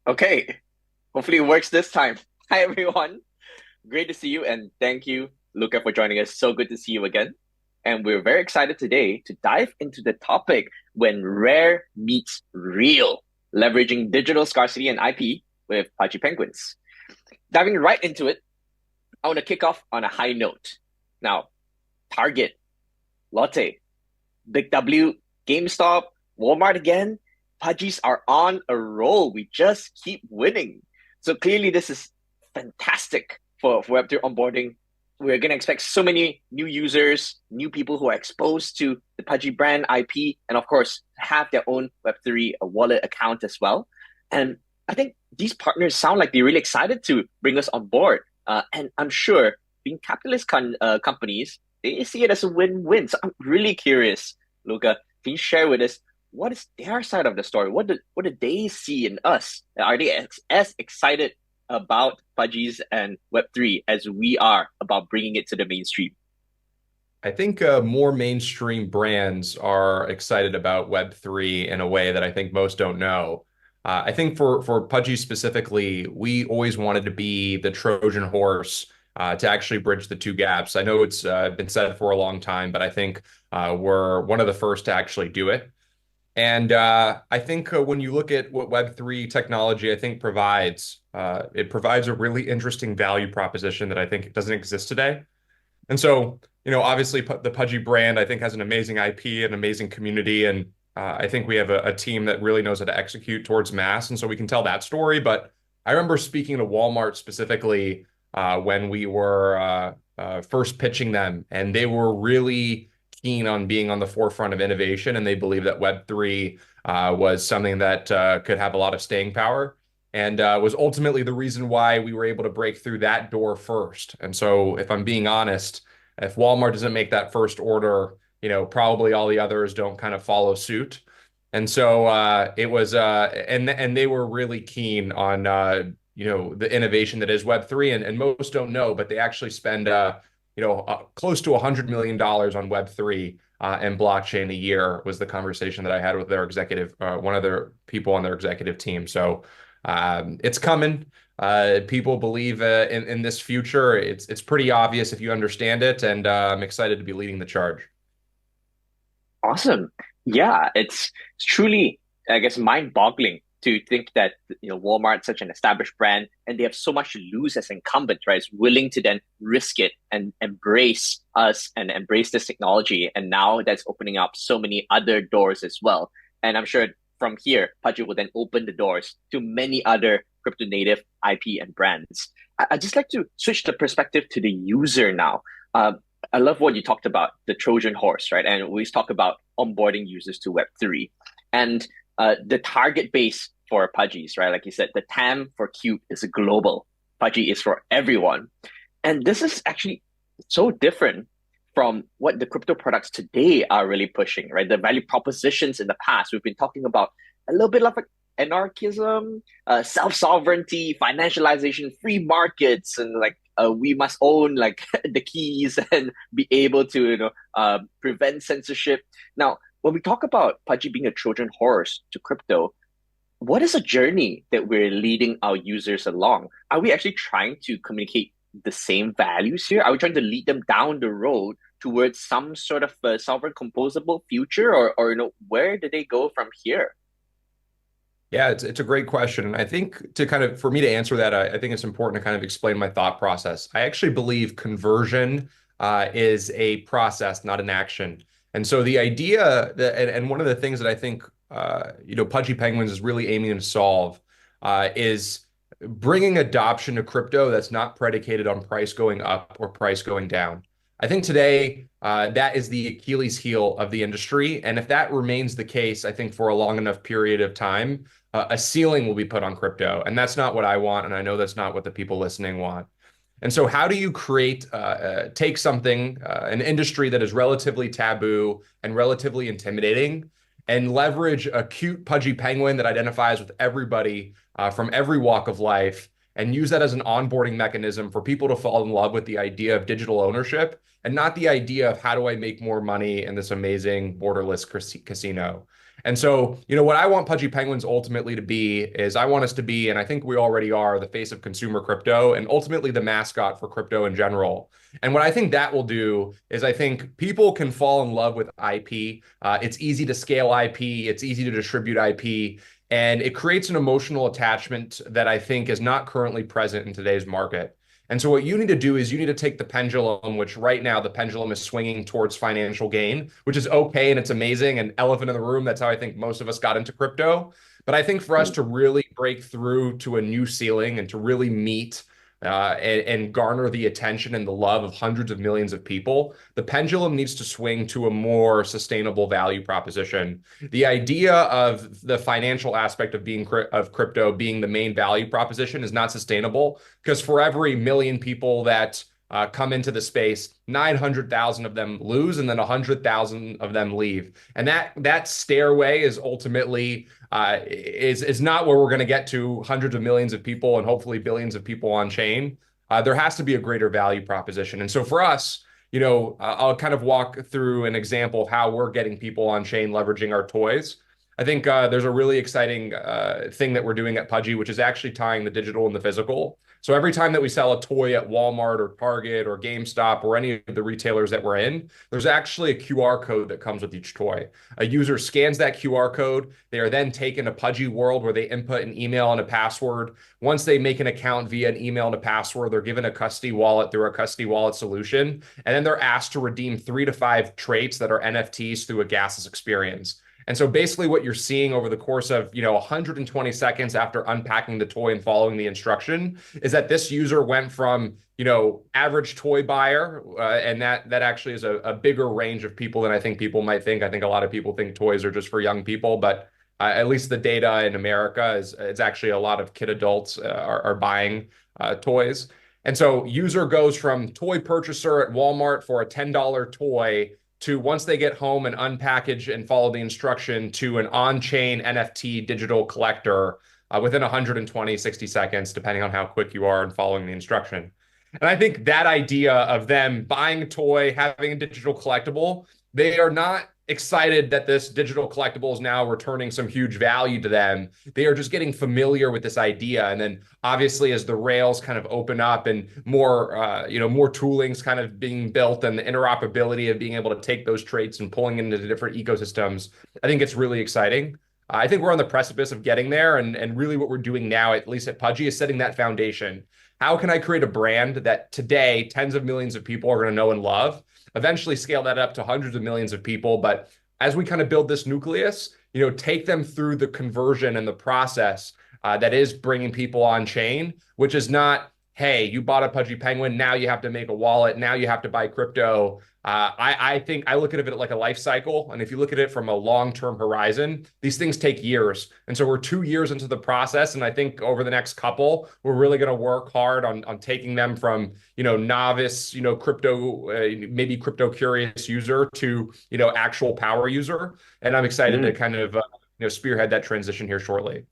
Okay, hopefully it works this time. Hi, everyone. Great to see you, and thank you, Luca, for joining us. So good to see you again. And we're very excited today to dive into the topic when rare meets real, leveraging digital scarcity and IP with Pudgy Penguins. Diving right into it, I want to kick off on a high note. Now, Target, Lotte, Big W, GameStop, Walmart again. Pudgies are on a roll. We just keep winning. So clearly, this is fantastic for Web3 onboarding. We're going to expect so many new users, new people who are exposed to the Pudgy brand IP, and of course, have their own Web3 wallet account as well. And I think these partners sound like they're really excited to bring us on board. And I'm sure being capitalist companies, they see it as a win-win. So I'm really curious, Luca, can you share with us what is their side of the story? What do they see in us? Are they as excited about Pudgies and Web3 as we are about bringing it to the mainstream? I think more mainstream brands are excited about Web3 in a way that I think most don't know. I think for Pudgy specifically, we always wanted to be the Trojan horse to actually bridge the two gaps. I know it's been said for a long time, but I think we're one of the first to actually do it. And I think when you look at what Web3 technology, I think it provides a really interesting value proposition that I think doesn't exist today. And so, obviously the Pudgy brand, I think, has an amazing IP, an amazing community. And I think we have a team that really knows how to execute towards mass. And so we can tell that story. But I remember speaking to Walmart specifically when we were first pitching them, and they were really keen on being on the forefront of innovation. And they believe that Web3 was something that could have a lot of staying power and was ultimately the reason why we were able to break through that door first. And so, if I'm being honest, if Walmart doesn't make that first order, probably all the others don't kind of follow suit. And so it was, and they were really keen on, the innovation that is Web3, and most don't know, but they actually spend, close to $100 million on Web3 and blockchain a year was the conversation that I had with their executive, one of their people on their executive team. So it's coming. People believe in this future. It's pretty obvious if you understand it, and I'm excited to be leading the charge. Awesome. Yeah, it's truly, I guess, mind-boggling to think that Walmart's such an established brand and they have so much to lose as incumbent, right? Is willing to then risk it and embrace us and embrace this technology. And now that's opening up so many other doors as well. And I'm sure from here, Pudgy will then open the doors to many other crypto native IP and brands. I'd just like to switch the perspective to the user now. I love what you talked about, the Trojan horse, right? And we always talk about onboarding users to Web3. And the target base for Pudgies, right? Like you said, the TAM for Cube is global. Pudgy is for everyone. And this is actually so different from what the crypto products today are really pushing, right? The value propositions in the past, we've been talking about a little bit of like anarchism, self-sovereignty, financialization, free markets, and like we must own like the keys and be able to prevent censorship. Now, when we talk about Pudgy being a Trojan horse to crypto, what is a journey that we're leading our users along? Are we actually trying to communicate the same values here? Are we trying to lead them down the road towards some sort of sovereign composable future, or where do they go from here? Yeah, it's a great question. And I think for me to answer that, I think it's important to kind of explain my thought process. I actually believe conversion is a process, not an action. And so the idea that, and one of the things that I think, Pudgy Penguins is really aiming to solve is bringing adoption to crypto that's not predicated on price going up or price going down. I think today that is the Achilles heel of the industry. And if that remains the case, I think for a long enough period of time, a ceiling will be put on crypto. And that's not what I want. And I know that's not what the people listening want. And so, how do you take something, an industry that is relatively taboo and relatively intimidating, and leverage a cute, pudgy penguin that identifies with everybody from every walk of life, and use that as an onboarding mechanism for people to fall in love with the idea of digital ownership and not the idea of how do I make more money in this amazing borderless casino. And so, what I want Pudgy Penguins ultimately to be is I want us to be, and I think we already are, the face of consumer crypto and ultimately the mascot for crypto in general. And what I think that will do is I think people can fall in love with IP. It's easy to scale IP, it's easy to distribute IP, and it creates an emotional attachment that I think is not currently present in today's market. And so what you need to do is you need to take the pendulum, which right now the pendulum is swinging towards financial gain, which is okay and it's amazing and elephant in the room. That's how I think most of us got into crypto. But I think for us to really break through to a new ceiling and to really meet and garner the attention and the love of hundreds of millions of people, the pendulum needs to swing to a more sustainable value proposition. The idea of the financial aspect of crypto being the main value proposition is not sustainable because for every million people that come into the space, 900,000 of them lose, and then 100,000 of them leave. And that stairway is ultimately is not where we're going to get to hundreds of millions of people and hopefully billions of people on chain. There has to be a greater value proposition. And so for us, I'll kind of walk through an example of how we're getting people on chain leveraging our toys. I think there's a really exciting thing that we're doing at Pudgy, which is actually tying the digital and the physical. So every time that we sell a toy at Walmart or Target or GameStop or any of the retailers that we're in, there's actually a QR code that comes with each toy. A user scans that QR code. They are then taken to Pudgy World where they input an email and a password. Once they make an account via an email and a password, they're given a custody wallet through a custody wallet solution. And then they're asked to redeem 3 to 5 traits that are NFTs through a gasless experience. And so basically what you're seeing over the course of, 120 seconds after unpacking the toy and following the instruction is that this user went from, average toy buyer, and that actually is a bigger range of people than I think people might think. I think a lot of people think toys are just for young people, but at least the data in America is it's actually a lot of kid adults are buying toys. And so user goes from toy purchaser at Walmart for a $10 toy to once they get home and unpackage and follow the instruction to an on-chain NFT digital collector within 120, 60 seconds, depending on how quick you are in following the instruction. And I think that idea of them buying a toy, having a digital collectible, they are not excited that this digital collectible is now returning some huge value to them. They are just getting familiar with this idea. And then obviously as the rails kind of open up and more, more toolings kind of being built and the interoperability of being able to take those traits and pulling into the different ecosystems, I think it's really exciting. I think we're on the precipice of getting there. And really what we're doing now, at least at Pudgy, is setting that foundation. How can I create a brand that today tens of millions of people are going to know and love? Eventually scale that up to hundreds of millions of people. But as we kind of build this nucleus, take them through the conversion and the process that is bringing people on chain, which is not, hey, you bought a Pudgy Penguin, now you have to make a wallet, now you have to buy crypto. I think I look at it like a life cycle. And if you look at it from a long-term horizon, these things take years. And so we're 2 years into the process. And I think over the next couple, we're really going to work hard on taking them from, novice, crypto, maybe crypto curious user to, actual power user. And I'm excited to kind of, spearhead that transition here shortly.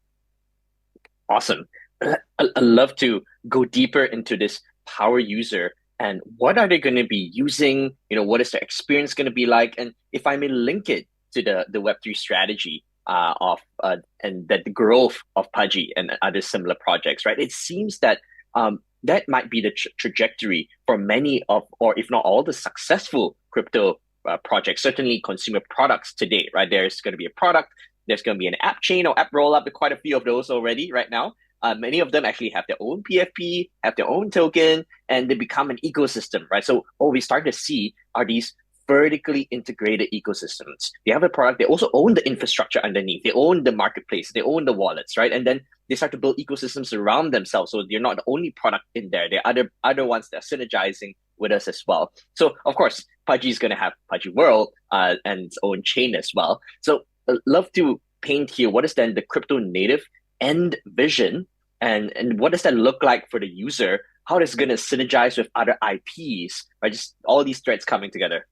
Awesome. I'd love to go deeper into this power user and what are they going to be using? What is their experience going to be like? And if I may link it to the Web3 strategy and that the growth of Pudgy and other similar projects, right? It seems that that might be the trajectory for many of, or if not all, the successful crypto projects, certainly consumer products today, right? There's going to be a product, there's going to be an app chain or app rollup. There are quite a few of those already right now. Many of them actually have their own PFP, have their own token, and they become an ecosystem, right? So what we start to see are these vertically integrated ecosystems. They have a product, they also own the infrastructure underneath, they own the marketplace, they own the wallets, right? And then they start to build ecosystems around themselves. So they're not the only product in there. There are other ones that are synergizing with us as well. So of course, Pudgy is going to have Pudgy World and its own chain as well. So I'd love to paint here what is then the crypto native end vision and what does that look like for the user? How is it going to synergize with other IPs, right? Just all these threads coming together.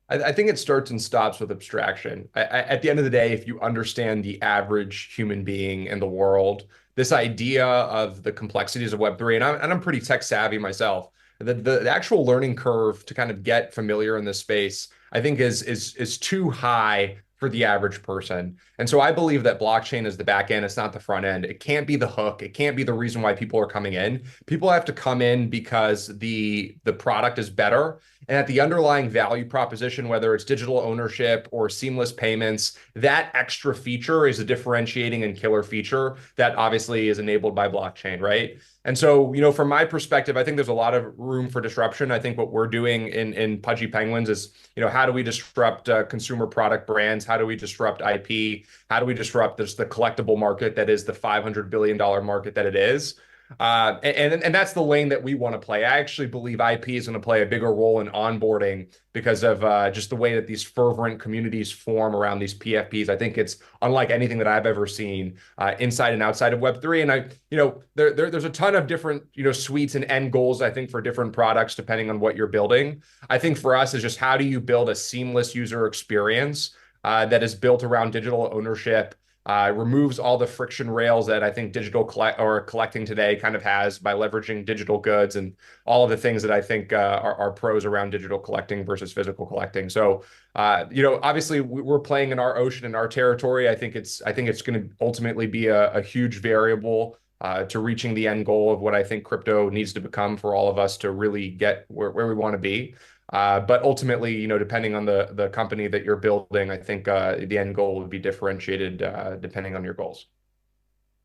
I think it starts and stops with abstraction. At the end of the day, if you understand the average human being in the world, this idea of the complexities of Web3, and I'm pretty tech savvy myself. The actual learning curve to kind of get familiar in this space, I think is too high for the average person. And so I believe that blockchain is the back end, it's not the front end. It can't be the hook. It can't be the reason why people are coming in. People have to come in because the product is better and that the underlying value proposition, whether it's digital ownership or seamless payments, that extra feature is a differentiating and killer feature that obviously is enabled by blockchain, right? And so, from my perspective, I think there's a lot of room for disruption. I think what we're doing in Pudgy Penguins is, how do we disrupt consumer product brands? How do we disrupt IP? How do we disrupt the collectible market that is the $500 billion market that it is? And that's the lane that we want to play. I actually believe IP is going to play a bigger role in onboarding because of just the way that these fervent communities form around these PFPs. I think it's unlike anything that I've ever seen inside and outside of Web3. And there's a ton of different, suites and end goals, I think, for different products, depending on what you're building. I think for us is just how do you build a seamless user experience that is built around digital ownership, removes all the friction rails that I think collecting today kind of has by leveraging digital goods and all of the things that I think are pros around digital collecting versus physical collecting. So, obviously we're playing in our ocean, in our territory. I think it's going to ultimately be a huge variable to reaching the end goal of what I think crypto needs to become for all of us to really get where we want to be. But ultimately, depending on the company that you're building, I think the end goal would be differentiated depending on your goals.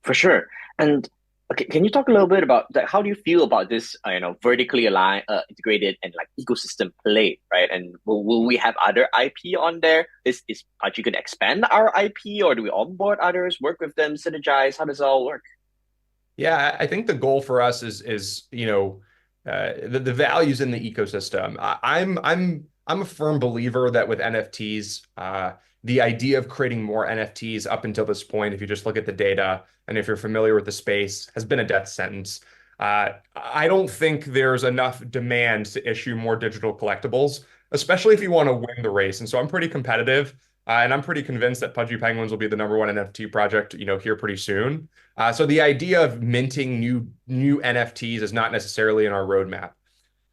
For sure. And okay, can you talk a little bit about that? How do you feel about this, vertically aligned, integrated, and like ecosystem play, right? And will we have other IP on there? Is Pudgy going to expand our IP, or do we onboard others, work with them, synergize? How does it all work? Yeah, I think the goal for us is the values in the ecosystem. I'm a firm believer that with NFTs, the idea of creating more NFTs up until this point, if you just look at the data and if you're familiar with the space, has been a death sentence. I don't think there's enough demand to issue more digital collectibles, especially if you want to win the race. And so I'm pretty competitive, and I'm pretty convinced that Pudgy Penguins will be the number one NFT project, here pretty soon. So the idea of minting new NFTs is not necessarily in our roadmap.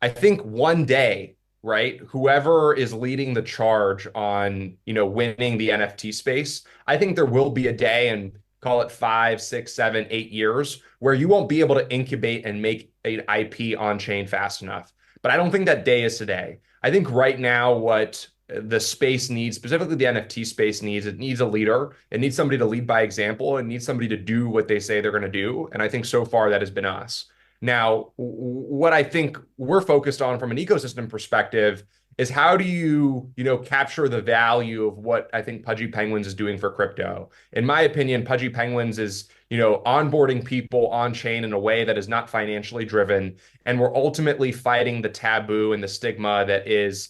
I think one day, right, whoever is leading the charge on, winning the NFT space, I think there will be a day, and call it 5, 6, 7, 8 years, where you won't be able to incubate and make an IP on chain fast enough. But I don't think that day is today. I think right now what the space needs, specifically the NFT space needs, it needs a leader. It needs somebody to lead by example. It needs somebody to do what they say they're going to do. And I think so far that has been us. Now, what I think we're focused on from an ecosystem perspective is how do you, capture the value of what I think Pudgy Penguins is doing for crypto. In my opinion, Pudgy Penguins is, onboarding people on chain in a way that is not financially driven. And we're ultimately fighting the taboo and the stigma that is,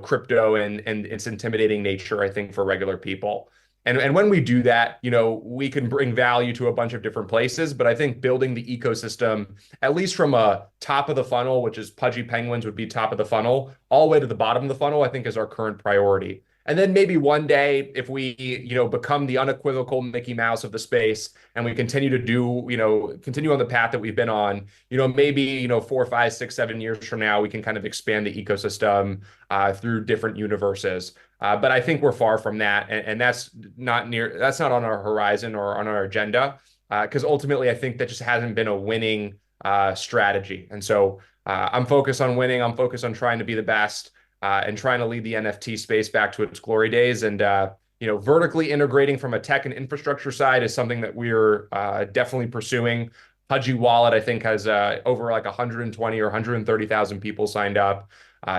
crypto and its intimidating nature, I think, for regular people. And when we do that, we can bring value to a bunch of different places. But I think building the ecosystem, at least from a top of the funnel, which is Pudgy Penguins would be top of the funnel, all the way to the bottom of the funnel, I think is our current priority. And then maybe one day, if we, become the unequivocal Mickey Mouse of the space and we continue to continue on the path that we've been on, maybe, 4, 5, 6, 7 years from now, we can kind of expand the ecosystem through different universes. But I think we're far from that. And that's not on our horizon or on our agenda. Because ultimately, I think that just hasn't been a winning strategy. And so I'm focused on winning. I'm focused on trying to be the best. And trying to lead the NFT space back to its glory days. And, vertically integrating from a tech and infrastructure side is something that we're definitely pursuing. Pudgy Wallet, I think, has over like 120 or 130,000 people signed up,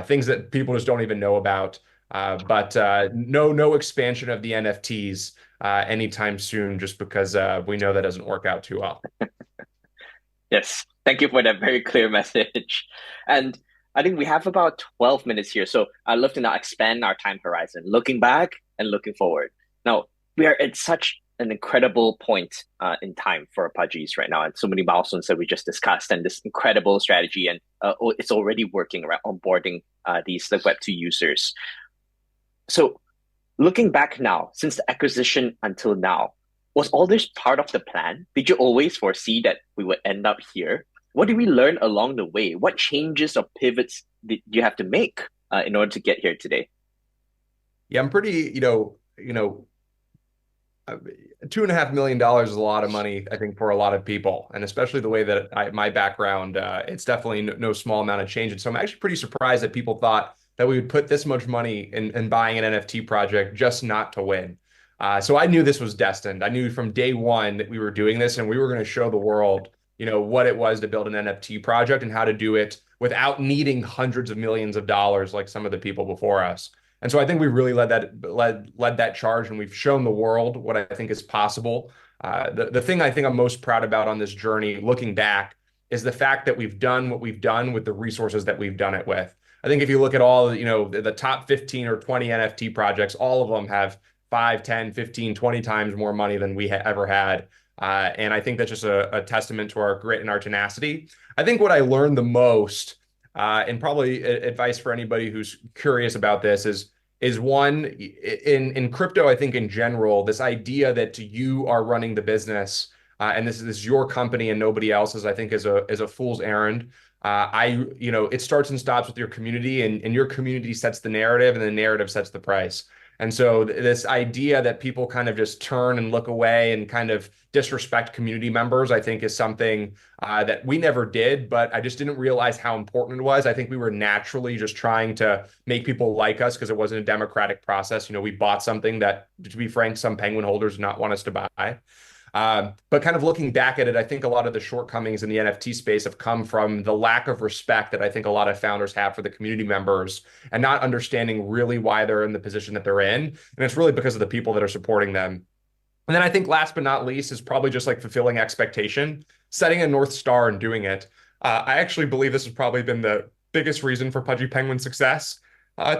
things that people just don't even know about. But no expansion of the NFTs anytime soon, just because we know that doesn't work out too well. Yes, thank you for that very clear message. And I think we have about 12 minutes here. So I'd love to now expand our time horizon, looking back and looking forward. Now, we are at such an incredible point in time for Pudgies right now, and so many milestones that we just discussed, and this incredible strategy, and it's already working around onboarding these Web2 users. So looking back now, since the acquisition until now, Was all this part of the plan? Did you always foresee that we would end up here? What did we learn along the way? What changes or pivots did you have to make in order to get here today? Yeah, I'm pretty, $2.5 million is a lot of money, I think, for a lot of people, and especially the way that my background, it's definitely no small amount of change. And so I'm actually pretty surprised that people thought that we would put this much money in buying an NFT project just not to win. So I knew this was destined. I knew from day one that we were doing this and we were going to show the world, what it was to build an NFT project and how to do it without needing hundreds of millions of dollars like some of the people before us. And so I think we really led that charge, and we've shown the world what I think is possible. The thing I think I'm most proud about on this journey, looking back, is the fact that we've done what we've done with the resources that we've done it with. I think if you look at all, the top 15 or 20 NFT projects, all of them have 5, 10, 15, 20 times more money than we ever had. And I think that's just a testament to our grit and our tenacity. I think what I learned the most, and probably advice for anybody who's curious about this, is one, in crypto, I think in general, this idea that you are running the business, and this is your company and nobody else's, I think is a fool's errand. It starts and stops with your community, and your community sets the narrative, and the narrative sets the price. And so this idea that people kind of just turn and look away and kind of disrespect community members, I think is something that we never did, but I just didn't realize how important it was. I think we were naturally just trying to make people like us because it wasn't a democratic process. We bought something that, to be frank, some Penguin holders did not want us to buy. But kind of looking back at it, I think a lot of the shortcomings in the NFT space have come from the lack of respect that I think a lot of founders have for the community members and not understanding really why they're in the position that they're in. And it's really because of the people that are supporting them. And then I think last but not least is probably just like fulfilling expectation, setting a North Star and doing it. I actually believe this has probably been the biggest reason for Pudgy Penguin's success.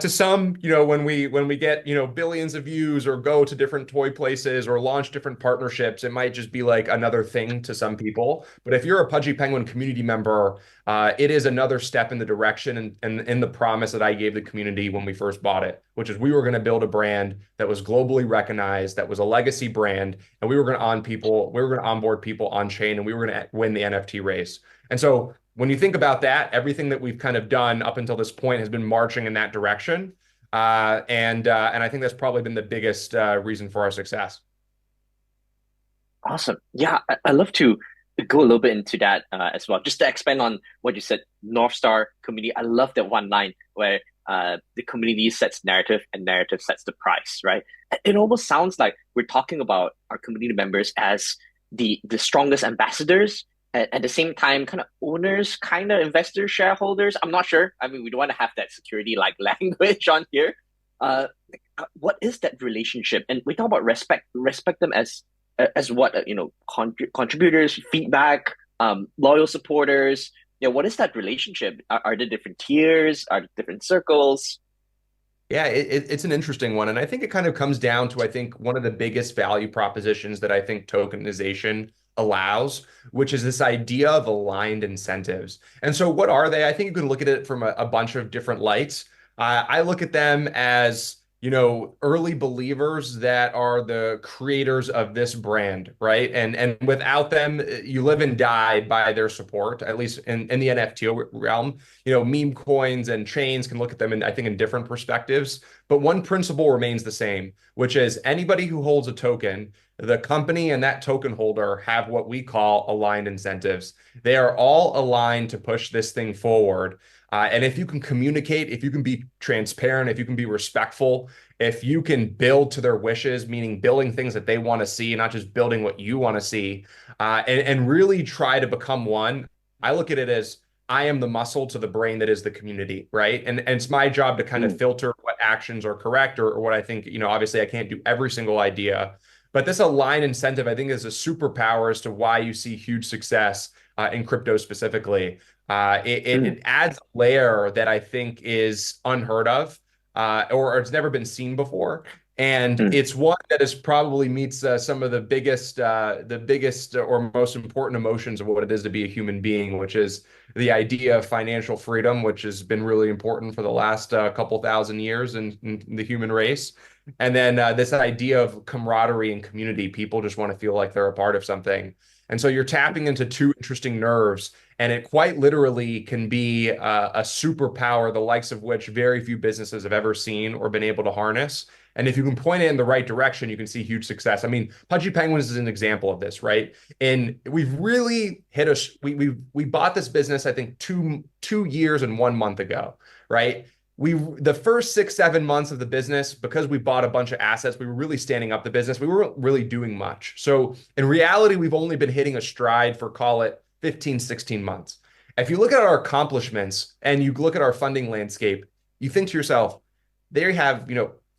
To some, when we get, billions of views or go to different toy places or launch different partnerships, it might just be like another thing to some people. But if you're a Pudgy Penguin community member, it is another step in the direction and in the promise that I gave the community when we first bought it, which is we were going to build a brand that was globally recognized, that was a legacy brand, and we were going to onboard people on chain, and we were going to win the NFT race. And so when you think about that, everything that we've kind of done up until this point has been marching in that direction. And I think that's probably been the biggest reason for our success. Awesome. Yeah, I love to go a little bit into that as well. Just to expand on what you said, North Star community. I love that one line where the community sets narrative and narrative sets the price, right? It almost sounds like we're talking about our community members as the strongest ambassadors, at the same time, kind of owners, kind of investors, shareholders. I'm not sure. I mean, we don't want to have that security like language on here. Uh, what is that relationship? And we talk about respect them as what contributors, feedback, loyal supporters. What is that relationship? Are there different tiers? Are there different circles? Yeah, it's an interesting one. And I think it kind of comes down to, I think, one of the biggest value propositions that I think tokenization allows, which is this idea of aligned incentives. And so what are they? I think you can look at it from a bunch of different lights. I look at them as, early believers that are the creators of this brand, right? And without them, you live and die by their support, at least in the NFT realm. Meme coins and chains can look at them I think in different perspectives, but one principle remains the same, which is anybody who holds a token, the company and that token holder have what we call aligned incentives. They are all aligned to push this thing forward. And if you can communicate, if you can be transparent, if you can be respectful, if you can build to their wishes, meaning building things that they want to see, not just building what you want to see, and really try to become one. I look at it as I am the muscle to the brain that is the community, right? And it's my job to kind of filter what actions are correct or what I think, obviously I can't do every single idea. But this aligned incentive, I think, is a superpower as to why you see huge success in crypto specifically. It adds a layer that I think is unheard of, or it's never been seen before. And it's one that is probably meets some of the biggest or most important emotions of what it is to be a human being, which is the idea of financial freedom, which has been really important for the last couple thousand years in the human race. And then this idea of camaraderie and community, people just want to feel like they're a part of something. And so you're tapping into two interesting nerves, and it quite literally can be a superpower, the likes of which very few businesses have ever seen or been able to harness. And if you can point it in the right direction, you can see huge success. I mean, Pudgy Penguins is an example of this, right? And we've really hit a we bought this business, I think, two years and 1 month ago, right? The first 6, 7 months of the business, because we bought a bunch of assets, we were really standing up the business. We weren't really doing much. So in reality, we've only been hitting a stride for, call it, 15, 16 months. If you look at our accomplishments and you look at our funding landscape, you think to yourself, they have,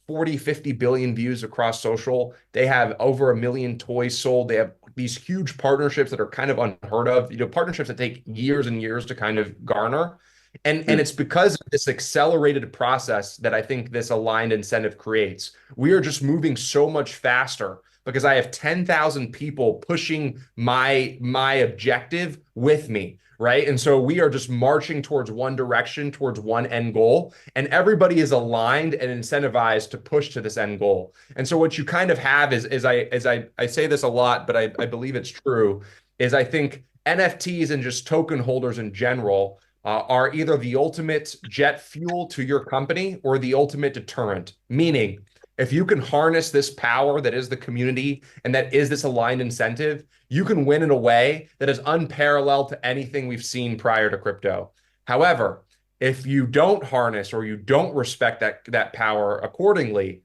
40, 50 billion views across social. They have over 1 million toys sold. They have these huge partnerships that are kind of unheard of, partnerships that take years and years to kind of garner. And it's because of this accelerated process that I think this aligned incentive creates. We are just moving so much faster because I have 10,000 people pushing my objective with me, right? And so we are just marching towards one direction, towards one end goal, and everybody is aligned and incentivized to push to this end goal. And so what you kind of have is I say this a lot, but I believe it's true, is I think NFTs and just token holders in general are either the ultimate jet fuel to your company or the ultimate deterrent. Meaning, if you can harness this power that is the community and that is this aligned incentive, you can win in a way that is unparalleled to anything we've seen prior to crypto. However, if you don't harness or you don't respect that power accordingly,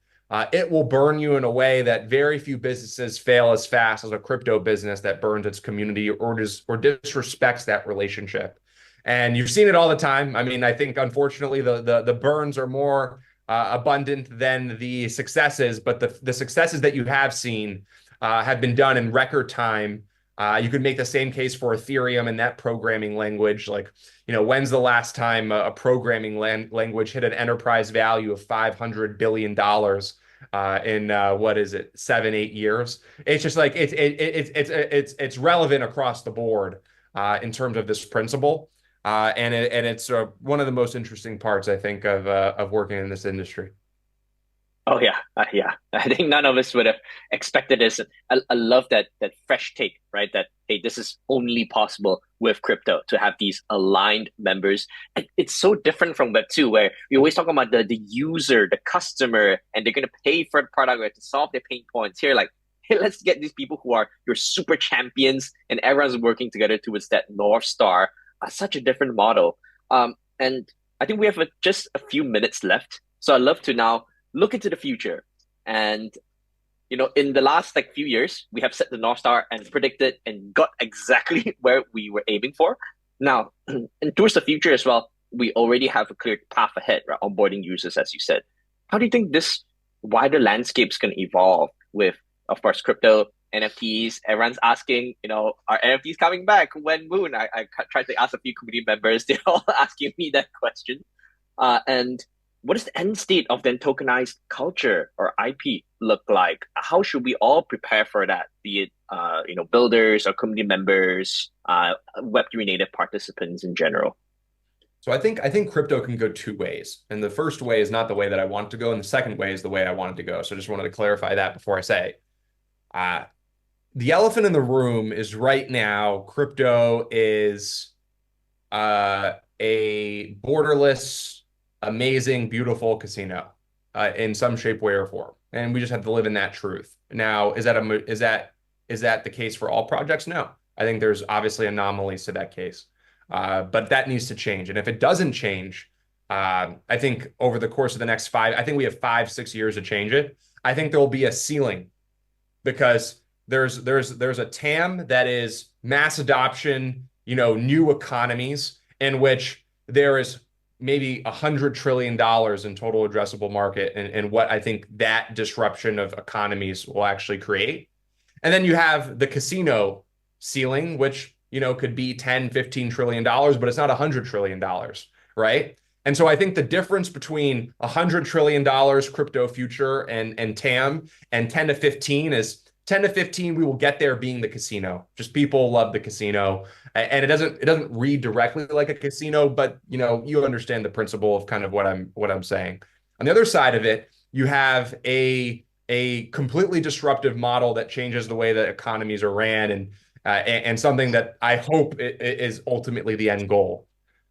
it will burn you in a way that very few businesses fail as fast as a crypto business that burns its community or disrespects that relationship. And you've seen it all the time. I mean, I think unfortunately the burns are more abundant than the successes, but the successes that you have seen have been done in record time. You could make the same case for Ethereum and that programming language. Like, when's the last time a programming language hit an enterprise value of $500 billion in what is it, 7, 8 years? It's just like it's relevant across the board in terms of this principle. It's one of the most interesting parts, I think, of working in this industry. Oh yeah, yeah. I think none of us would have expected this. I love that fresh take, right? That hey, this is only possible with crypto to have these aligned members. And it's so different from Web2, where we always talk about the user, the customer, and they're going to pay for the product or to solve their pain points. Here, like, hey, let's get these people who are your super champions, and everyone's working together towards that North Star. Such a different model. And I think we have just a few minutes left. So I'd love to now look into the future. And, in the last few years, we have set the North Star and predicted and got exactly where we were aiming for. Now, and towards the future as well, we already have a clear path ahead, right? Onboarding users, as you said. How do you think this wider landscape is going to evolve with, of course, crypto, NFTs? Everyone's asking, are NFTs coming back? When Moon? I tried to ask a few community members. They're all asking me that question. And what is the end state of then tokenized culture or IP look like? How should we all prepare for that? Be it, builders or community members, Web3 native participants in general. So I think crypto can go two ways. And the first way is not the way that I want to go. And the second way is the way I wanted to go. So I just wanted to clarify that before I say. The elephant in the room is right now, crypto is a borderless, amazing, beautiful casino in some shape, way, or form. And we just have to live in that truth. Now, is that the case for all projects? No. I think there's obviously anomalies to that case. But that needs to change. And if it doesn't change, I think over the course of the next I think we have 5, 6 years to change it. I think there will be a ceiling because there's a TAM that is mass adoption, new economies in which there is maybe $100 trillion in total addressable market and what I think that disruption of economies will actually create. And then you have the casino ceiling, which, could be 10, 15 trillion dollars, but it's not $100 trillion, right? And so I think the difference between $100 trillion crypto future and TAM and 10 to 15 is 10 to 15, we will get there being the casino. Just people love the casino. And it doesn't read directly like a casino, but you understand the principle of kind of what I'm saying. On the other side of it, you have a completely disruptive model that changes the way that economies are ran, and something that I hope is ultimately the end goal.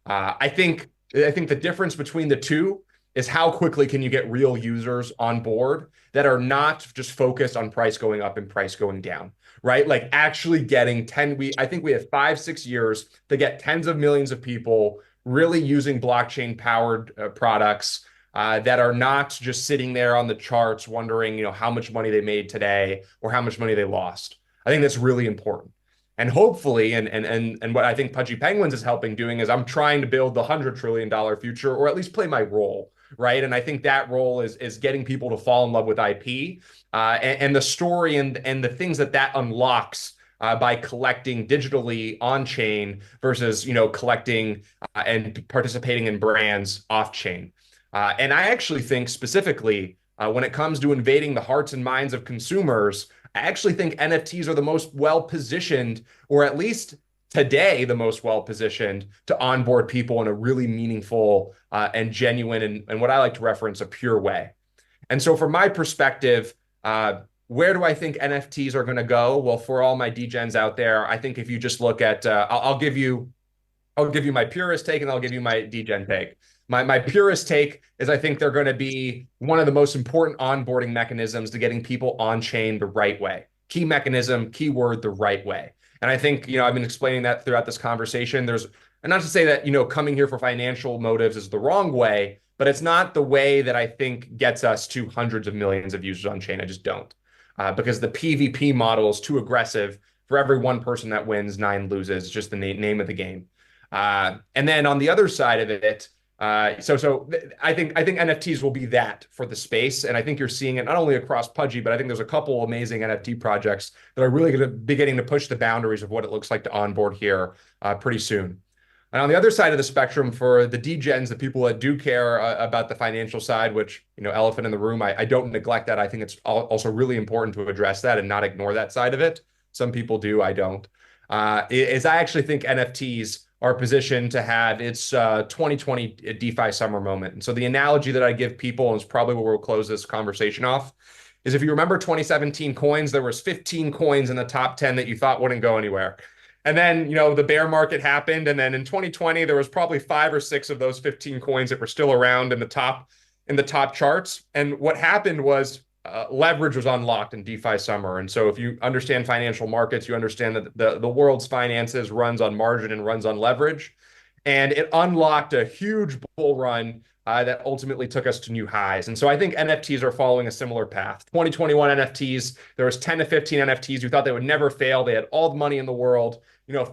I think the difference between the two is how quickly can you get real users on board that are not just focused on price going up and price going down, right? Like actually getting 10, I think we have 5, 6 years to get tens of millions of people really using blockchain powered products that are not just sitting there on the charts wondering, how much money they made today or how much money they lost. I think that's really important. And hopefully, and what I think Pudgy Penguins is helping doing is I'm trying to build the $100 trillion future, or at least play my role, right? And I think that role is getting people to fall in love with IP, and the story and the things that unlocks by collecting digitally on chain versus collecting and participating in brands off chain. And I actually think specifically when it comes to invading the hearts and minds of consumers, I actually think NFTs are the most well positioned, or at least today, the most well positioned to onboard people in a really meaningful and genuine and what I like to reference a pure way. And so, from my perspective, where do I think NFTs are going to go? Well, for all my degens out there, I think if you just look at, I'll give you my purist take and I'll give you my degen take. My purist take is I think they're going to be one of the most important onboarding mechanisms to getting people on chain the right way. Key mechanism, keyword, the right way. And I think, I've been explaining that throughout this conversation. And not to say that, coming here for financial motives is the wrong way, but it's not the way that I think gets us to hundreds of millions of users on chain. I just don't. Because the PvP model is too aggressive. For every one person that wins, 9 loses, just the name of the game. And then on the other side of it, so I think NFTs will be that for the space, and I think you're seeing it not only across Pudgy, but I think there's a couple amazing NFT projects that are really going to be getting to push the boundaries of what it looks like to onboard here pretty soon. And on the other side of the spectrum, for the degens, the people that do care about the financial side, which elephant in the room, I don't neglect that. I think it's also really important to address that and not ignore that side of it. Some people do, I don't. Is I actually think NFTs are positioned to have its 2020 DeFi summer moment. And so the analogy that I give people, and it's probably where we'll close this conversation off, is if you remember 2017 coins, there was 15 coins in the top 10 that you thought wouldn't go anywhere. And then, the bear market happened. And then in 2020, there was probably 5 or 6 of those 15 coins that were still around in the top charts. And what happened was leverage was unlocked in DeFi summer. And so if you understand financial markets, you understand that the world's finances runs on margin and runs on leverage. And it unlocked a huge bull run that ultimately took us to new highs. And so I think NFTs are following a similar path. 2021 NFTs, there was 10 to 15 NFTs who thought they would never fail. They had all the money in the world.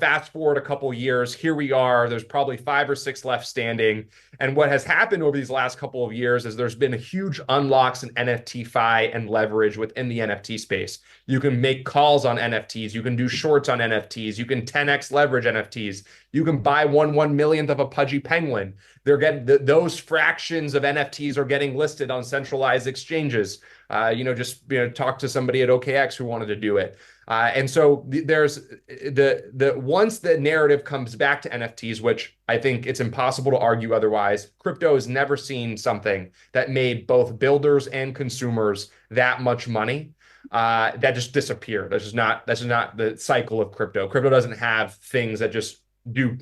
Fast forward a couple of years, here we are. There's probably 5 or 6 left standing. And what has happened over these last couple of years is there's been a huge unlocks in NFT fi and leverage within the NFT space. You can make calls on NFTs. You can do shorts on NFTs. You can 10x leverage NFTs. You can buy 1/1 millionth of a Pudgy Penguin. They're getting those fractions of NFTs are getting listed on centralized exchanges. Just talk to somebody at OKX who wanted to do it. And so there's the once the narrative comes back to NFTs, which I think it's impossible to argue otherwise, crypto has never seen something that made both builders and consumers that much money. That just disappeared. That's just not the cycle of crypto. Crypto doesn't have things that just do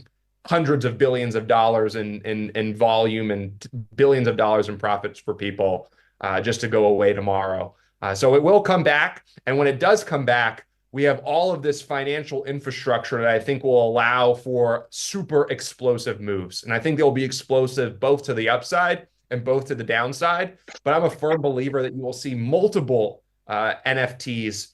hundreds of billions of dollars in volume and billions of dollars in profits for people just to go away tomorrow. So it will come back. And when it does come back, we have all of this financial infrastructure that I think will allow for super explosive moves. And I think they'll be explosive both to the upside and both to the downside. But I'm a firm believer that you will see multiple NFTs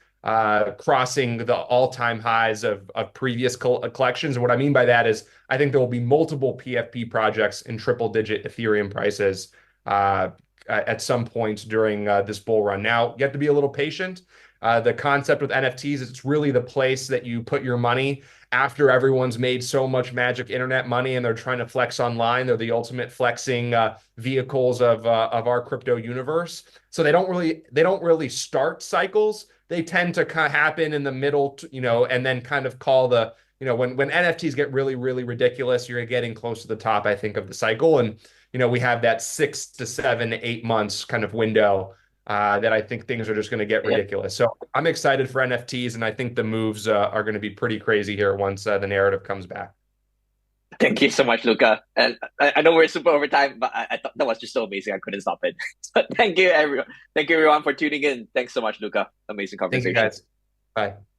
crossing the all-time highs of previous collections. And what I mean by that is I think there will be multiple PFP projects in triple-digit Ethereum prices at some point during this bull run. Now, you have to be a little patient. The concept with NFTs is it's really the place that you put your money after everyone's made so much magic internet money and they're trying to flex online. They're the ultimate flexing vehicles of our crypto universe. So they don't really start cycles. They tend to kind of happen in the middle, and then kind of call when NFTs get really, really ridiculous, you're getting close to the top, I think, of the cycle. And we have that 6 to 7, 8 months kind of window that I think things are just going to get Yeah. ridiculous. So I'm excited for NFTs, and I think the moves are going to be pretty crazy here once the narrative comes back. Thank you so much, Luca. And I know we're super over time, but I thought that was just so amazing. I couldn't stop it. So thank you, everyone. Thank you, everyone, for tuning in. Thanks so much, Luca. Amazing Thank you, conversation. guys. Bye.